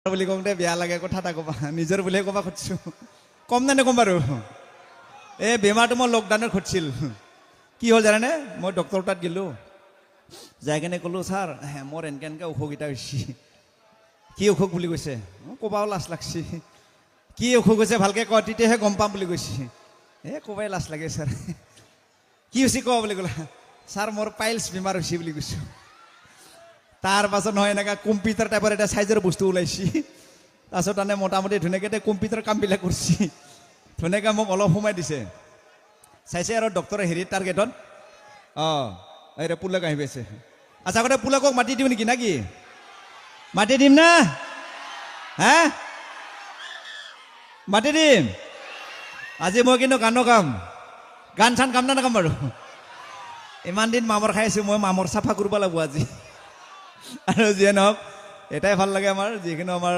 বুলি কওঁতে বেয়া লাগে কথা এটা ক'বা নিজৰ বুলিয়ে ক'বা খুজিছোঁ কম নে নক'ম বাৰু এই বেমাৰটো মই লকডাউনত ঘটিছিল কি হ'ল জানেনে মই ডক্টৰ তাত গ'লোঁ যাই কেনে ক'লোঁ ছাৰ মোৰ এনেকৈ এনেকৈ অসুখ এটা হৈছে কি অসুখ বুলি কৈছে ক'বাও লাজ লাগছে কি অসুখ হৈছে ভালকৈ কয় তেতিয়াহে গম পাম বুলি কৈছে ক'বাই লাজ লাগে ছাৰ কি হৈছে কওঁ বুলি ক'লা ছাৰ মোৰ পাইলছ বেমাৰ হৈছে বুলি কৈছোঁ তাৰ পাছত নহয় এনেকৈ কম্পিউটাৰ টাইপৰ এটা চাইজৰ বস্তু ওলাইছে তাৰপাছত মানে মোটামুটি ধুনীয়াকৈ কম্পিউটাৰ কামবিলাক কৰিছে ধুনীয়াকৈ মোক অলপ সোমাই দিছে চাইছে আৰু ডক্টৰে হেৰি টাৰ্গেটত এই পুলক আহি পাইছে আচ্ছা আগতে পুলকক মাতি দিওঁ নেকি না কি মাতি দিম না হা মাতি দিম আজি মই কিন্তু গানো গাম গান চান গাম না নাগাম বাৰু ইমান দিন মামৰ খাই আছোঁ মই মামৰ চাফা কৰিব লাগিব আজি আৰু যিয়ে নহওক এটাই ভাল লাগে আমাৰ যিকোনো আমাৰ